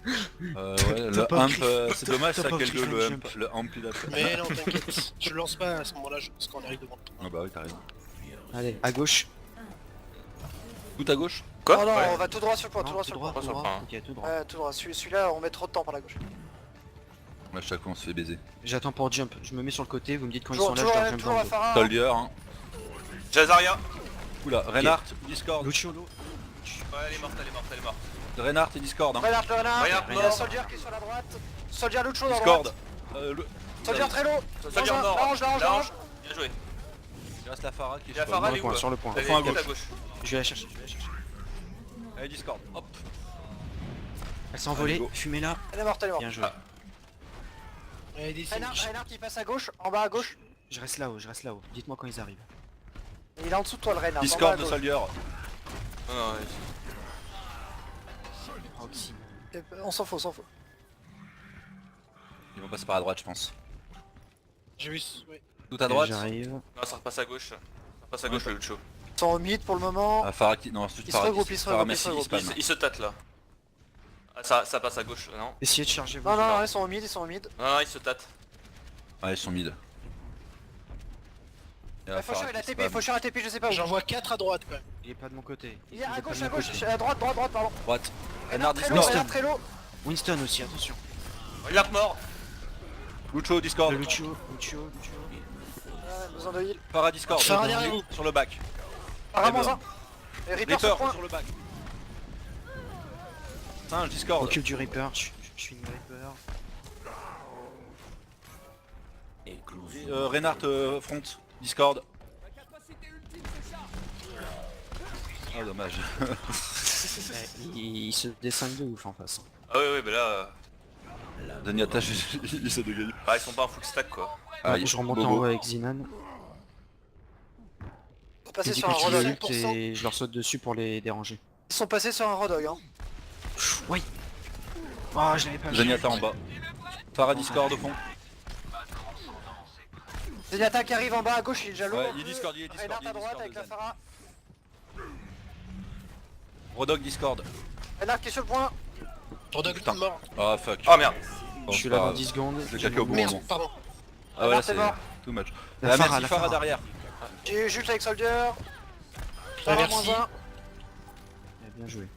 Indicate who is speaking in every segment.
Speaker 1: Ouais,
Speaker 2: T'as
Speaker 1: le
Speaker 2: pas
Speaker 1: hump,
Speaker 2: Griff-
Speaker 1: c'est dommage
Speaker 2: t'as
Speaker 1: ça
Speaker 2: pas
Speaker 1: quel
Speaker 2: Griffon
Speaker 1: le
Speaker 2: jump.
Speaker 1: hump, le hump il a fait.
Speaker 3: Mais non, t'inquiète, je lance pas à ce moment-là, parce qu'on arrive devant.
Speaker 1: Ah bah oui t'as raison.
Speaker 2: Allez, à gauche.
Speaker 1: Tout à gauche.
Speaker 4: Quoi?
Speaker 5: Oh non,
Speaker 4: Ouais.
Speaker 5: on va tout droit sur le point,
Speaker 2: Non,
Speaker 5: tout droit sur le point.
Speaker 4: Pas sur le point, hein.
Speaker 2: Ok, tout droit.
Speaker 5: Ouais, tout droit. Celui-là, on met trop de temps par la gauche.
Speaker 1: À chaque fois on se fait baiser.
Speaker 2: J'attends pour jump. Je me mets sur le côté, vous me dites quand ils
Speaker 5: Toujours,
Speaker 2: sont là,
Speaker 5: toujours,
Speaker 2: je leur jump
Speaker 5: toujours
Speaker 2: dans
Speaker 5: la
Speaker 2: le dos.
Speaker 5: Phara.
Speaker 1: Soldier, hein.
Speaker 4: Jazaria.
Speaker 1: Oula, Reinhardt, Discord.
Speaker 2: Luciolo.
Speaker 4: Ouais, elle est morte, elle est morte, elle est morte.
Speaker 1: Reinhardt et Discord, hein.
Speaker 5: Reinhardt, le Reinhardt.
Speaker 4: Reinhardt,
Speaker 5: Il y a
Speaker 4: mort.
Speaker 5: Soldier qui est sur la droite. Soldier Lucho dans la
Speaker 1: Discord.
Speaker 5: droite.
Speaker 1: Le...
Speaker 5: Soldier très low.
Speaker 4: Soldier mort.
Speaker 5: L'arrange, l'arrange, l'arrange.
Speaker 4: Bien joué.
Speaker 1: Il reste la Farah qui est
Speaker 4: Il y a
Speaker 1: sur
Speaker 4: Farah,
Speaker 2: Sur
Speaker 4: elle
Speaker 2: le
Speaker 4: est où
Speaker 2: point,
Speaker 4: là?
Speaker 2: sur le point.
Speaker 4: Elle
Speaker 1: Au fond à
Speaker 4: est à
Speaker 1: gauche.
Speaker 4: gauche.
Speaker 2: Je vais la chercher, je vais la chercher.
Speaker 1: Allez Discord, hop.
Speaker 2: Elle s'est envolée,
Speaker 1: Allez, go.
Speaker 2: fumez-la.
Speaker 5: Elle est morte, elle est morte.
Speaker 2: Bien joué.
Speaker 4: Ah.
Speaker 3: Ouais, d'ici.
Speaker 5: Reinhardt qui passe à gauche, en bas à gauche.
Speaker 2: Je reste là-haut, je reste là-haut. Dites-moi quand ils arrivent.
Speaker 5: Il est en dessous de toi le Reinhardt. en bas à
Speaker 1: Discord de
Speaker 5: gauche.
Speaker 1: Soldier.
Speaker 4: Non, non,
Speaker 2: Roxy.
Speaker 5: On s'en fout, on s'en fout.
Speaker 1: Ils vont passer par la droite je pense.
Speaker 3: J'ai vu, ouais.
Speaker 1: Tout à droite.
Speaker 2: J'arrive.
Speaker 4: non, ça repasse à gauche. Ça repasse à gauche le Lucho.
Speaker 5: Ils sont au mid pour le moment.
Speaker 1: Ah, Farah qui... Non, c'est
Speaker 5: Ils se
Speaker 1: Farah
Speaker 5: regroupent,
Speaker 1: qui...
Speaker 5: ils se
Speaker 1: Farah
Speaker 5: regroupent,
Speaker 1: merci
Speaker 5: ils se
Speaker 1: qui spam.
Speaker 4: Il se tâte là. Ah, ça passe à gauche, non?
Speaker 2: Essayez de charger vos
Speaker 5: Non, non,
Speaker 2: jumps.
Speaker 5: non, ils sont au mid, ils sont au mid.
Speaker 4: Non, il se tâte.
Speaker 1: Ouais ils sont mid. Et la
Speaker 5: Faucheur
Speaker 1: Farah
Speaker 5: il a
Speaker 1: qui
Speaker 5: TP,
Speaker 1: spam.
Speaker 5: Faucheur a TP, je sais pas où.
Speaker 3: J'en vois 4 à droite quand même.
Speaker 2: Il est pas de mon côté.
Speaker 5: Il est à
Speaker 2: pas
Speaker 5: gauche,
Speaker 2: de
Speaker 5: à
Speaker 2: mon
Speaker 5: gauche,
Speaker 2: côté.
Speaker 5: à droite, droite, droite, pardon.
Speaker 1: Droite.
Speaker 5: Reinhardt
Speaker 1: Reinhardt
Speaker 5: très low,
Speaker 1: Discord.
Speaker 5: Reinhardt très low.
Speaker 2: Winston aussi, attention.
Speaker 4: Reinhardt mort.
Speaker 1: Lucho Discord.
Speaker 2: Le Lucio.
Speaker 5: Besoin de heal.
Speaker 1: Farah Discord.
Speaker 3: Farah derrière vous.
Speaker 1: Sur le back.
Speaker 5: Para
Speaker 1: Très
Speaker 5: moins
Speaker 1: bien.
Speaker 5: 1. Et Reaper sur le
Speaker 1: Reaper
Speaker 5: point.
Speaker 1: sur le back. Singe Discord.
Speaker 2: Occupe du Reaper, je suis une Reaper.
Speaker 1: Reinhardt front. Discord. Ah dommage.
Speaker 2: Il se descend de ouf en face.
Speaker 4: Ah oui, oui, mais là...
Speaker 1: Zenyatta il essaie de gagner.
Speaker 4: Bah, ils sont pas en full stack quoi.
Speaker 1: Aïe,
Speaker 2: Je remonte en
Speaker 1: Bobo.
Speaker 2: haut avec Zinan.
Speaker 5: Ils sont
Speaker 2: Ils
Speaker 5: passés
Speaker 2: disent
Speaker 5: sur un
Speaker 2: qu'ils
Speaker 5: Rodog.
Speaker 2: ult et je leur saute dessus pour les déranger.
Speaker 5: Ils sont passés sur un Rodog, hein.
Speaker 2: Oui. Oh, je l'avais pas vu.
Speaker 1: Zenyatta en bas. Farah Discord au fond.
Speaker 5: Zenyatta qui arrive en bas à gauche, il est déjà low.
Speaker 1: Ouais, il est Discord, il est Discord.
Speaker 5: Reinhardt
Speaker 1: il est
Speaker 5: à droite
Speaker 1: Discord
Speaker 5: avec
Speaker 1: de
Speaker 5: la
Speaker 1: Zen.
Speaker 5: Phara.
Speaker 1: Rodog Discord.
Speaker 5: Reinhardt qui est sur le point.
Speaker 3: Rodog
Speaker 1: Putain.
Speaker 3: mort.
Speaker 1: Ah fuck.
Speaker 4: Oh merde.
Speaker 1: Bon,
Speaker 2: Je suis
Speaker 1: c'est
Speaker 2: là
Speaker 1: pas
Speaker 2: dans
Speaker 1: grave.
Speaker 2: 10 secondes.
Speaker 1: Le caca au bon
Speaker 3: Merde,
Speaker 1: moment.
Speaker 3: pardon.
Speaker 1: Ah ouais là
Speaker 5: Reinhardt est
Speaker 1: c'est
Speaker 5: mort.
Speaker 1: too much.
Speaker 2: La
Speaker 1: Ah
Speaker 2: Farah,
Speaker 1: merci
Speaker 2: la
Speaker 1: Farah
Speaker 2: Farah.
Speaker 1: derrière.
Speaker 5: J'ai juste avec Soldier. Phara
Speaker 3: Traversi.
Speaker 5: moins 1.
Speaker 2: Bien joué.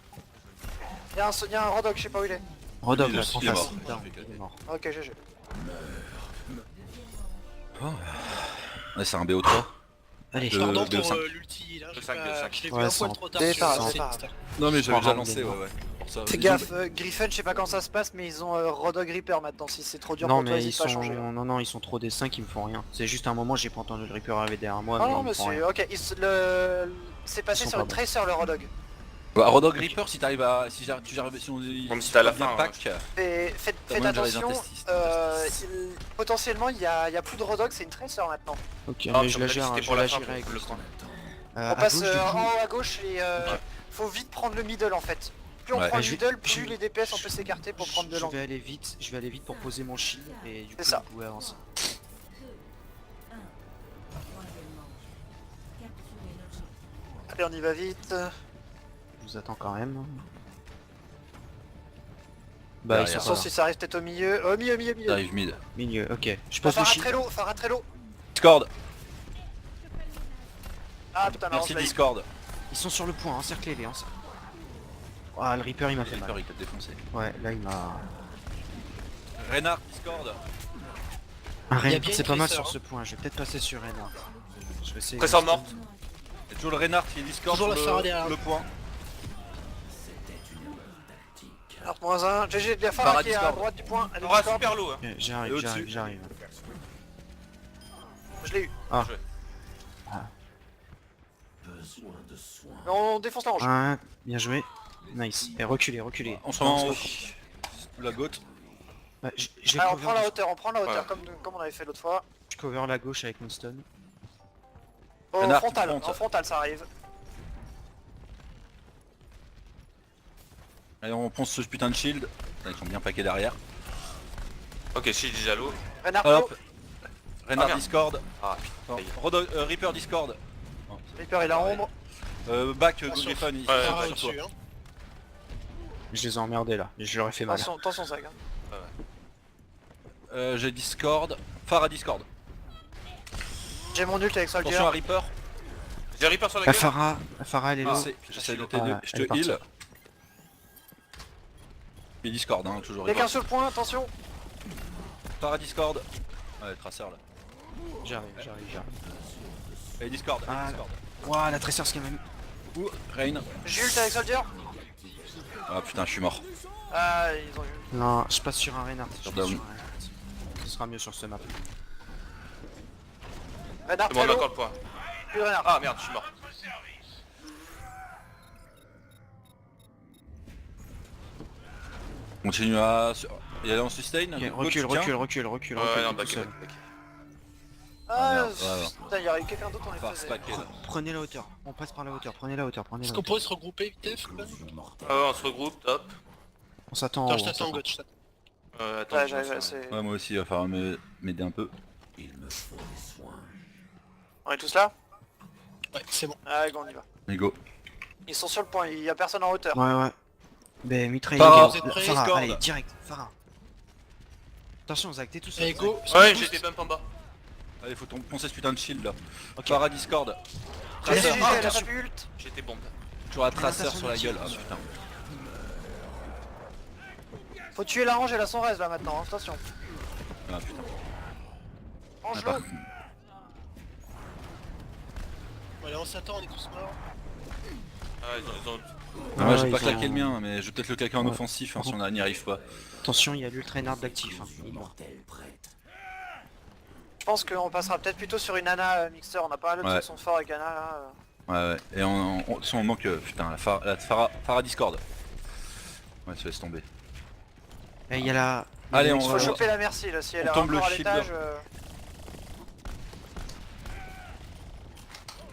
Speaker 5: Il y a un Rodog, je sais pas où il est.
Speaker 2: Rodog
Speaker 1: Il est-
Speaker 2: là, en
Speaker 1: il est
Speaker 2: face.
Speaker 1: mort.
Speaker 2: Down, il est mort.
Speaker 5: Ok, GG.
Speaker 1: Ouais c'est un BO3.
Speaker 2: Allez,
Speaker 1: De-
Speaker 3: Pardon
Speaker 1: de
Speaker 3: pour
Speaker 1: cinq.
Speaker 3: L'ulti là,
Speaker 4: De
Speaker 3: j'ai
Speaker 4: cinq,
Speaker 3: pas-
Speaker 4: de cinq.
Speaker 3: je l'ai vu
Speaker 2: Ouais,
Speaker 3: un
Speaker 2: c'est
Speaker 3: poil
Speaker 2: en-
Speaker 3: trop tard.
Speaker 5: C'est
Speaker 3: sur
Speaker 5: pas
Speaker 3: le
Speaker 5: grave,
Speaker 3: site.
Speaker 5: c'est pas grave.
Speaker 1: Non mais j'avais déjà
Speaker 2: Farah,
Speaker 1: lancé
Speaker 2: il est
Speaker 1: ouais
Speaker 2: mort.
Speaker 1: ouais. Pour ça.
Speaker 5: Fais gaffe, Griffin, je sais pas quand ça se passe, mais ils ont Rodog Reaper maintenant. Si c'est trop dur
Speaker 2: non
Speaker 5: pour toi,
Speaker 2: mais ils
Speaker 5: n'hésite pas à
Speaker 2: sont...
Speaker 5: changer. hein.
Speaker 2: Non, ils sont trop des 5, ils me font rien. C'est juste un moment, j'ai pas entendu le Reaper arriver derrière moi,
Speaker 5: Ah
Speaker 2: mais
Speaker 5: non,
Speaker 2: ils me
Speaker 5: mais
Speaker 2: font
Speaker 5: c'est...
Speaker 2: rien.
Speaker 5: Ok, c'est passé
Speaker 2: Ils sont
Speaker 5: sur
Speaker 2: pas
Speaker 5: une
Speaker 2: bons.
Speaker 5: Tracer le Rodog.
Speaker 1: Bah Rodog Reaper si t'arrives à... Si tu gères... Si on...
Speaker 4: Même si t'as la
Speaker 1: bien
Speaker 4: fin,
Speaker 1: pack.
Speaker 5: Faites
Speaker 1: moyen de gérer les
Speaker 5: attention,
Speaker 1: intestins.
Speaker 5: potentiellement il y a plus de Rodog, c'est une Tracer maintenant.
Speaker 2: Ok,
Speaker 4: Ah,
Speaker 2: mais je
Speaker 4: comme
Speaker 2: la
Speaker 4: t'as dit,
Speaker 2: gère,
Speaker 4: c'était
Speaker 2: je
Speaker 4: pour
Speaker 2: la
Speaker 4: la fin,
Speaker 2: gérerai avec
Speaker 4: pour le
Speaker 2: Winston.
Speaker 5: On
Speaker 2: À
Speaker 5: passe
Speaker 2: gauche, du
Speaker 5: en
Speaker 2: coup,
Speaker 5: haut à gauche et faut vite prendre le middle en fait. Plus on
Speaker 1: Ouais.
Speaker 5: prend le
Speaker 2: Je-
Speaker 5: middle,
Speaker 2: je-
Speaker 5: plus les DPS on peut s'écarter pour prendre de
Speaker 2: je
Speaker 5: l'angle.
Speaker 2: vais aller vite pour poser mon shield et du coup
Speaker 5: C'est ça.
Speaker 2: vous pouvez avancer.
Speaker 5: Allez, on y va vite.
Speaker 2: Je vous attends quand même. Bah
Speaker 1: Derrière.
Speaker 2: ils sont
Speaker 5: Attention
Speaker 2: pas
Speaker 5: si ça arrive peut-être au milieu. Au milieu, milieu.
Speaker 1: T'arrives mid.
Speaker 2: là. Milieu, ok. Je pose le
Speaker 5: Farah
Speaker 2: shield.
Speaker 5: très low, Farah très low.
Speaker 1: Discord.
Speaker 5: Ah putain, non,
Speaker 1: Merci
Speaker 5: je l'ai eu.
Speaker 1: Discord.
Speaker 2: Ils sont sur le point, encerclez-les. Ah le Reaper il m'a fait mal.
Speaker 1: Reaper il t'a défoncé.
Speaker 2: Ouais, là il m'a...
Speaker 1: Reinhardt Discord.
Speaker 2: Un
Speaker 3: Il y a
Speaker 2: Reinhardt
Speaker 3: bien
Speaker 2: c'est
Speaker 3: une
Speaker 2: pas mal
Speaker 3: Tracer,
Speaker 2: sur ce point, je vais peut-être passer sur Reinhardt. Je vais essayer.
Speaker 4: Tracer morte.
Speaker 1: Il y a toujours le Reinhardt qui est Discord
Speaker 3: Toujours
Speaker 1: sur
Speaker 3: la Farah derrière.
Speaker 1: le point.
Speaker 5: Alors, moins 1. GG, il y a
Speaker 1: Farah
Speaker 5: Farah qui est à
Speaker 1: Discord.
Speaker 5: droite du point. Elle est
Speaker 4: Aura
Speaker 5: Discord.
Speaker 4: super low. Hein.
Speaker 2: Ok,
Speaker 1: Et
Speaker 2: J'arrive,
Speaker 1: au-dessus.
Speaker 2: j'arrive.
Speaker 5: Je l'ai eu.
Speaker 2: Ah.
Speaker 4: Joué.
Speaker 5: On défonce la range.
Speaker 2: Un, bien joué. Nice. Et reculez.
Speaker 1: On se rend la goutte.
Speaker 2: Bah, je vais
Speaker 5: Ah, on
Speaker 2: cover,
Speaker 5: prend la hauteur,
Speaker 4: Ouais.
Speaker 5: comme on avait fait l'autre fois.
Speaker 2: je cover la gauche avec Winston.
Speaker 5: Au
Speaker 1: Reinhardt,
Speaker 5: frontal,
Speaker 1: front.
Speaker 5: en frontal ça arrive.
Speaker 1: Allez on ponce ce putain de shield. Ils sont bien paqués derrière.
Speaker 4: Ok, shield déjà low.
Speaker 5: Reinhardt
Speaker 1: Hop.
Speaker 5: low.
Speaker 1: Reinhardt
Speaker 4: merde.
Speaker 1: Discord.
Speaker 4: Ah
Speaker 1: Non,
Speaker 4: putain.
Speaker 1: Reaper Discord.
Speaker 5: Reaper il a ombre.
Speaker 1: Back
Speaker 3: Attention.
Speaker 1: Griffon il
Speaker 4: Ouais,
Speaker 1: sur
Speaker 3: Farah
Speaker 1: sur toi.
Speaker 3: au-dessus, hein.
Speaker 2: Je les ai emmerdés là, je leur ai fait mal.
Speaker 5: Attention Zag. Hein.
Speaker 1: J'ai Discord. Pharah Discord.
Speaker 5: J'ai mon ult avec Soldier.
Speaker 1: Attention à Reaper.
Speaker 4: J'ai un Reaper sur la
Speaker 2: La
Speaker 4: gueule.
Speaker 2: Phara elle est
Speaker 1: Ah,
Speaker 2: low.
Speaker 1: j'essaie de
Speaker 2: Ah,
Speaker 1: t'aider.
Speaker 2: ouais,
Speaker 1: Je
Speaker 2: elle est
Speaker 1: te
Speaker 2: partie.
Speaker 1: heal. Et Discord, hein, toujours
Speaker 5: Quelqu'un
Speaker 1: Reaper.
Speaker 5: sur le point, attention.
Speaker 1: Pharah Discord. Ouais, Tracer là.
Speaker 2: J'arrive.
Speaker 1: Et Discord.
Speaker 2: Ah,
Speaker 1: Discord.
Speaker 2: Ouah, la Tracer qui m'a mis.
Speaker 1: Ouh, Rain.
Speaker 5: J'ai ult avec Soldier.
Speaker 1: Ah putain, je suis mort.
Speaker 5: Ah, ils ont eu.
Speaker 2: Non, je passe sur un Reinhardt.
Speaker 1: Sur down.
Speaker 2: Ce sera mieux sur ce map.
Speaker 5: Renard,
Speaker 4: Demande
Speaker 5: très
Speaker 4: encore
Speaker 5: low.
Speaker 4: le point.
Speaker 5: Plus de Renard.
Speaker 4: Ah merde, je suis mort.
Speaker 1: Continue à... Il y a en sustain.
Speaker 2: Ok,
Speaker 1: Go,
Speaker 2: recule.
Speaker 4: Ouais, non,
Speaker 2: tout
Speaker 4: back,
Speaker 2: seul.
Speaker 4: back, back.
Speaker 5: Ah,
Speaker 1: merde, ouais, ouais.
Speaker 5: putain, il y aurait eu quelqu'un d'autre, on les
Speaker 1: Par
Speaker 5: faisait.
Speaker 1: spacké là.
Speaker 2: Prenez la hauteur, on passe par la hauteur, prenez la hauteur.
Speaker 3: Est-ce qu'on pourrait se regrouper vite fait quand même?
Speaker 4: Ah ouais, on se regroupe, top.
Speaker 2: On s'attend en
Speaker 3: Attends,
Speaker 2: haut,
Speaker 3: je
Speaker 2: on
Speaker 3: t'attends
Speaker 2: s'attend.
Speaker 3: God, je t'attends.
Speaker 4: Attends,
Speaker 5: Ouais,
Speaker 4: je
Speaker 5: j'arrive,
Speaker 4: pense,
Speaker 5: c'est...
Speaker 1: Ouais, moi aussi, il va falloir m'aider un peu.
Speaker 5: On est tous là?
Speaker 3: Ouais, c'est bon.
Speaker 5: Allez, go, on y va.
Speaker 1: Allez, go.
Speaker 5: Ils sont sur le point, il y a personne en hauteur.
Speaker 2: Ouais. Ben mitraille,
Speaker 1: Phara,
Speaker 2: les
Speaker 3: vous êtes
Speaker 2: gars.
Speaker 3: prêts,
Speaker 2: Phara,
Speaker 1: Discord.
Speaker 2: allez, direct, Phara. Attention, Zach, t'es tout seul.
Speaker 3: Allez, go.
Speaker 4: Ouais,
Speaker 3: Boost.
Speaker 4: j'étais bump en bas.
Speaker 1: Allez, faut poncer ce putain de shield là.
Speaker 2: Ok.
Speaker 1: Pharah Discord.
Speaker 5: J'ai
Speaker 1: Tracer.
Speaker 5: GG, elle a
Speaker 2: attention.
Speaker 5: pas pu ult.
Speaker 4: J'étais bombe.
Speaker 1: Toujours à Tracer
Speaker 2: Attention,
Speaker 1: sur la
Speaker 2: attention.
Speaker 1: gueule. Ah putain.
Speaker 5: Faut tuer la range, elle a son reste là maintenant, hein, attention.
Speaker 1: Ah putain.
Speaker 5: Range
Speaker 1: Ah, par-
Speaker 5: l'eau.
Speaker 3: Allez, on s'attend, on est tous morts.
Speaker 4: Ah, ils ont...
Speaker 1: Ah, moi j'ai
Speaker 2: Ouais,
Speaker 1: pas
Speaker 2: ils
Speaker 1: claqué
Speaker 2: ont-
Speaker 1: le mien, mais je vais peut-être le claquer en
Speaker 2: Ouais.
Speaker 1: offensif hein, si on n'y arrive pas.
Speaker 2: Attention, il y a l'ultra Reinhardt d'actif. Hein.
Speaker 5: Je pense qu'on passera peut-être plutôt sur une Ana Mixer, on a pas mal de
Speaker 1: Ouais.
Speaker 5: trucs qui sont forts avec Ana là.
Speaker 1: Ouais. Et si on manque putain la Pharah Discord. Ouais, ça laisse tomber.
Speaker 2: Et il y a la...
Speaker 1: Allez,
Speaker 2: il y a
Speaker 1: on
Speaker 2: le
Speaker 5: Il faut
Speaker 1: va-
Speaker 2: Mixer.
Speaker 5: choper la Merci là, si elle est
Speaker 1: tombe
Speaker 5: encore
Speaker 1: le
Speaker 5: à
Speaker 1: shield.
Speaker 5: l'étage.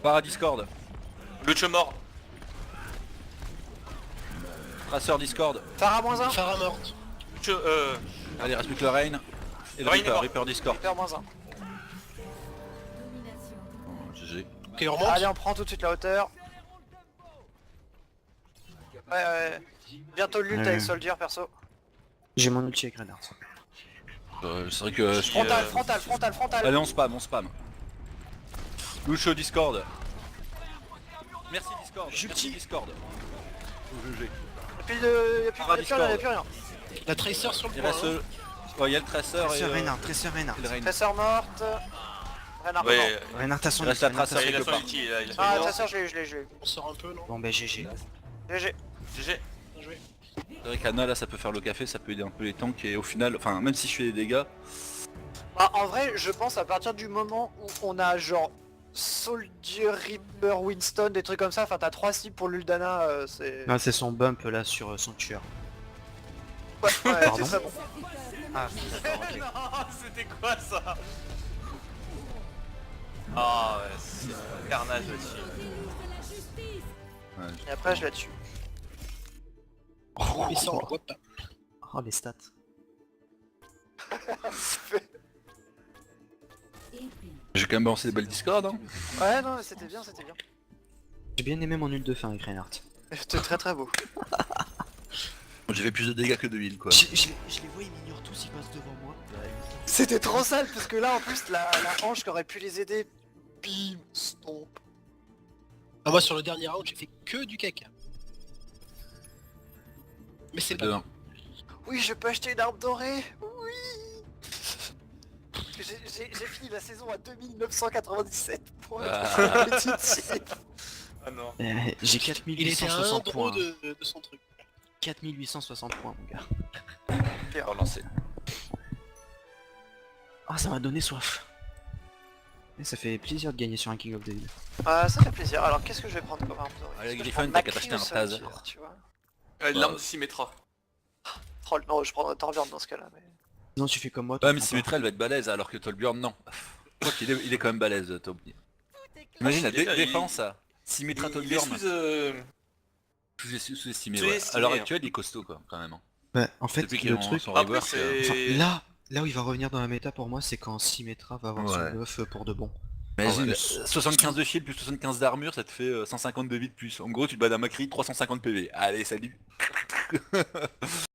Speaker 1: Pharah Discord.
Speaker 4: Luche mort.
Speaker 1: Tracer Discord.
Speaker 5: Phara -1,
Speaker 3: Pharah morte.
Speaker 4: Luche,
Speaker 1: Allez, reste plus que le Rain. Et le
Speaker 4: Rain est
Speaker 1: Reaper,
Speaker 4: mort.
Speaker 1: Reaper Discord.
Speaker 5: Reaper -1.
Speaker 1: Oh, GG.
Speaker 3: Ok, on remonte.
Speaker 5: Allez, on prend tout de suite la hauteur. Ouais. Bientôt l'ult
Speaker 2: Ouais.
Speaker 5: avec Soldier perso.
Speaker 2: J'ai mon ulti avec Reinhardt.
Speaker 1: C'est vrai que...
Speaker 5: Frontal.
Speaker 1: Allez, on spam. Lucho Discord. Merci Discord. Merci Discord. Oh, GG.
Speaker 5: Et puis y'a plus rien.
Speaker 3: La Tracer sur le
Speaker 1: Il
Speaker 3: point.
Speaker 1: reste...
Speaker 3: hein.
Speaker 1: Ouais, il y a le Tracer et...
Speaker 2: Tracer Reinhardt.
Speaker 1: et le Rain.
Speaker 5: Tracer morte. Renard mort.
Speaker 4: ouais,
Speaker 2: Reinhardt à son
Speaker 1: Il reste la
Speaker 2: ulti, Reinhardt à
Speaker 1: Tracer
Speaker 2: son
Speaker 4: il a
Speaker 1: quelque
Speaker 4: son
Speaker 1: part.
Speaker 4: ulti, il a son
Speaker 5: Ah,
Speaker 4: ulti.
Speaker 5: Tracer, je l'ai.
Speaker 3: On sort un peu, non?
Speaker 2: Bon ben GG.
Speaker 5: GG.
Speaker 4: GG.
Speaker 3: Bien joué.
Speaker 1: C'est vrai qu'Anna là ça peut faire le café, ça peut aider un peu les tanks et au final, enfin même si je fais des dégâts,
Speaker 5: Bah, en vrai, je pense à partir du moment où on a genre Soldier, Reaper, Winston, des trucs comme ça, enfin t'as 3 cibles pour l'Uldana, c'est...
Speaker 2: Ah, c'est son bump là sur son tueur.
Speaker 5: Ouais, c'est
Speaker 2: Pardon
Speaker 5: très bon.
Speaker 2: Ah, d'accord, ok.
Speaker 4: Non, c'était quoi ça? Ah ouais, c'est un carnage là-dessus.
Speaker 5: Et après je la tue.
Speaker 3: Il sort, on le voit pas.
Speaker 2: Oh les stats.
Speaker 1: j'ai quand même balancé des balles Discord hein.
Speaker 5: Ouais, non, mais c'était bien.
Speaker 2: J'ai bien aimé mon ult de fin avec Reinhardt.
Speaker 5: C'était très beau.
Speaker 1: J'ai fait plus de dégâts que de heal quoi.
Speaker 2: Je les vois, ils m'ignorent tous, ils passent devant moi.
Speaker 5: C'était trop sale, parce que là, en plus, la hanche qui aurait pu les aider, bim, stomp.
Speaker 3: Ah, moi, sur le dernier round, j'ai fait que du caca. Mais c'est
Speaker 1: C'est
Speaker 3: pas
Speaker 1: deux,
Speaker 3: grave.
Speaker 1: hein.
Speaker 5: Oui, je peux acheter une arme dorée. Oui. J'ai fini la saison à 2997 points.
Speaker 1: Ah.
Speaker 4: Ah non.
Speaker 2: J'ai
Speaker 3: Il était à
Speaker 2: 4860
Speaker 3: 1
Speaker 2: points.
Speaker 3: draw de son truc.
Speaker 2: 4860 points mon gars.
Speaker 1: Relancé.
Speaker 2: Ah ça m'a donné soif. Et ça fait plaisir de gagner sur un King of the Hill.
Speaker 5: Ça fait plaisir. Alors, qu'est-ce que je vais prendre comme arme dorée?
Speaker 1: Allez,
Speaker 5: Est-ce que je
Speaker 1: Griffon,
Speaker 5: prends
Speaker 1: t'as qu'à
Speaker 5: Macri
Speaker 1: t'acheter
Speaker 5: ou
Speaker 1: un
Speaker 5: Soldier,
Speaker 1: Taz.
Speaker 5: tu vois.
Speaker 4: L'arme de Symmetra.
Speaker 5: Troll, non, je prendrais Torbjorn dans ce cas-là. Mais...
Speaker 2: Sinon tu fais comme moi.
Speaker 1: Ouais mais
Speaker 2: tu prends
Speaker 1: Symmetra elle va être balèze alors que Torbjorn non. Je crois qu'il est, il est quand même balèze Torbjorn. Imagine la
Speaker 4: Il-
Speaker 1: défense ça. Symmetra
Speaker 4: Il est
Speaker 1: Torbjorn.
Speaker 4: Sous-estimé,
Speaker 1: Sous-estimé ouais.
Speaker 4: ouais.
Speaker 1: À l'heure actuelle il est costaud quoi quand même. Hein.
Speaker 2: pas. Bah, en fait
Speaker 1: Depuis
Speaker 2: le
Speaker 1: qu'il est en
Speaker 2: truc...
Speaker 1: son
Speaker 4: Après
Speaker 1: rework,
Speaker 2: Enfin,
Speaker 4: c'est...
Speaker 2: là où il va revenir dans la méta pour moi c'est quand Symmetra va avoir
Speaker 1: Ouais.
Speaker 2: son buff pour de bon.
Speaker 1: Imagine,
Speaker 3: ouais.
Speaker 1: 75 de shield plus 75 d'armure, ça te fait 150 de vie de plus. En gros, tu te bats d'un Macri 350 PV. Allez, salut.